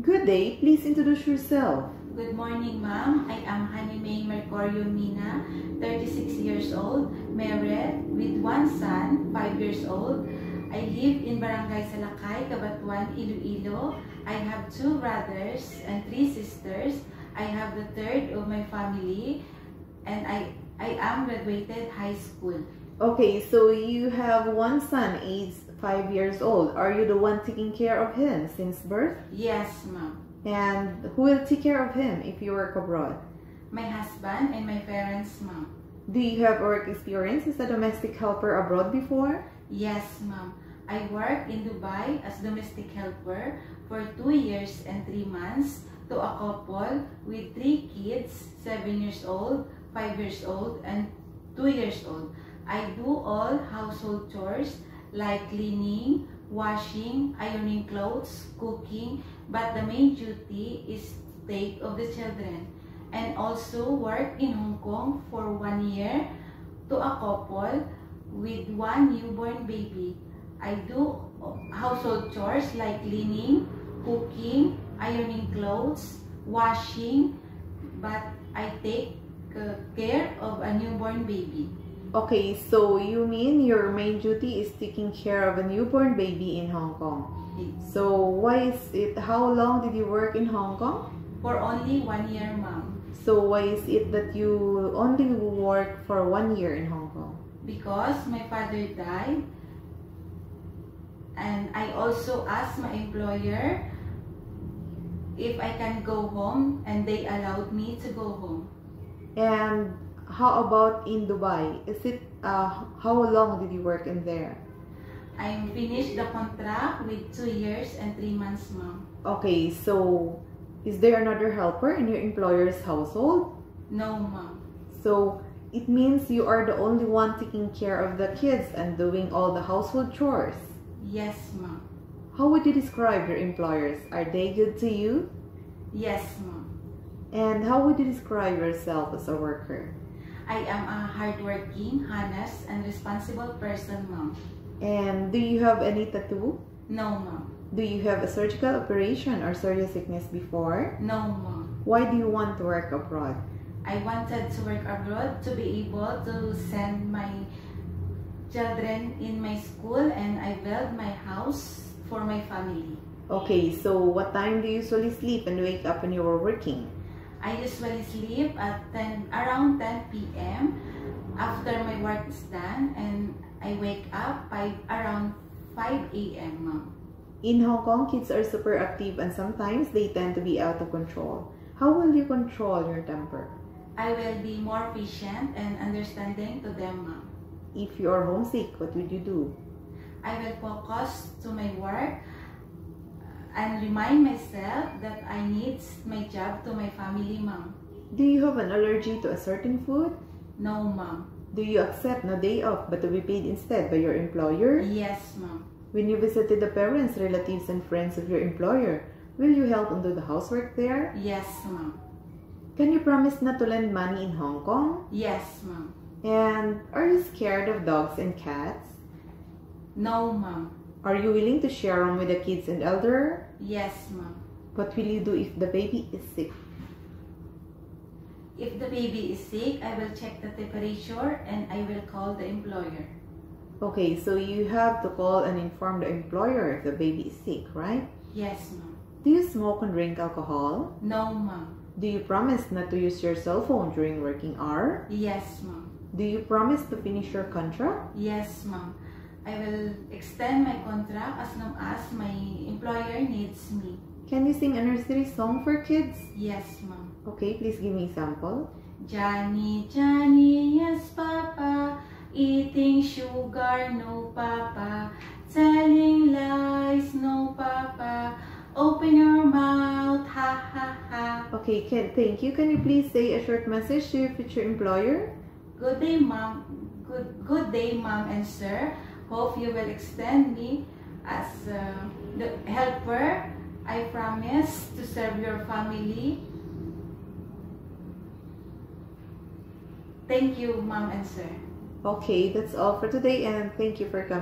Good day. Please introduce yourself. Good morning, ma'am. I am Hanimei Mercurio Mina, 36 years old, married with one son, 5 years old. I live in Barangay Salakay, Cabanatuan, Iloilo. I have 2 brothers and 3 sisters. I have the third of my family, and I am graduated high school. Okay, so you have one son aged 5 years old. Are you the one taking care of him since birth? Yes, ma'am. And who will take care of him if you work abroad? My husband and my parents, ma'am. Do you have work experience as a domestic helper abroad before? Yes, ma'am. I worked in Dubai as domestic helper for 2 years and 3 months to a couple with 3 kids, 7 years old, 5 years old, and 2 years old. I do all household chores like cleaning, washing, ironing clothes, cooking, but the main duty is to take of the children, and also work in Hong Kong for 1 year to a couple with 1 newborn baby. I do household chores like cleaning, cooking, ironing clothes, washing, but I take care of a newborn baby. Okay, so you mean your main duty is taking care of a newborn baby in Hong Kong. So why is it, how long did you work in Hong Kong? For only 1 year, ma'am. So why is it that you only work for 1 year in Hong Kong? Because my father died, and I also asked my employer if I can go home, and they allowed me to go home. And how about in Dubai? Is it how long did you work in there? I finished the contract with 2 years and 3 months, ma'am. Okay, so is there another helper in your employer's household? No, ma'am. So it means you are the only one taking care of the kids and doing all the household chores. Yes, ma'am. How would you describe your employers? Are they good to you? Yes, ma'am. And how would you describe yourself as a worker? I am a hardworking, honest, and responsible person, ma'am. And do you have any tattoo? No, ma'am. Do you have a surgical operation or serious sickness before? No, ma'am. Why do you want to work abroad? I wanted to work abroad to be able to send my children in my school, and I built my house for my family. Okay, so what time do you usually sleep and wake up when you were working? I usually sleep at around 10 p.m. after my work is done, and I wake up by around 5 a.m. ma'am. In Hong Kong, kids are super active and sometimes they tend to be out of control. How will you control your temper? I will be more patient and understanding to them, ma'am. If you are homesick, what would you do? I will focus to my work and remind myself that I need my job to my family, ma'am. Do you have an allergy to a certain food? No, ma'am. Do you accept no day off but to be paid instead by your employer? Yes, ma'am. When you visited the parents, relatives, and friends of your employer, will you help and do the housework there? Yes, ma'am. Can you promise not to lend money in Hong Kong? Yes, ma'am. And are you scared of dogs and cats? No, ma'am. Are you willing to share them with the kids and elder? Yes, ma'am. What will you do if the baby is sick? If the baby is sick, I will check the temperature and I will call the employer. Okay, so you have to call and inform the employer if the baby is sick, right? Yes, ma'am. Do you smoke and drink alcohol? No, ma'am. Do you promise not to use your cell phone during working hour? Yes, ma'am. Do you promise to finish your contract? Yes, ma'am. I will extend my contract as long as my employer needs me. Can you sing a nursery song for kids? Yes, ma'am. Okay, please give me a sample. Johnny, Johnny, yes, Papa. Eating sugar, no, Papa. Telling lies, no, Papa. Open your mouth, ha, ha, ha. Okay, thank you. Can you please say a short message to your future employer? Good day, ma'am. Good day, ma'am and sir. Hope you will extend me as the helper. I promise to serve your family. Thank you, ma'am and sir. Okay, that's all for today, and thank you for coming.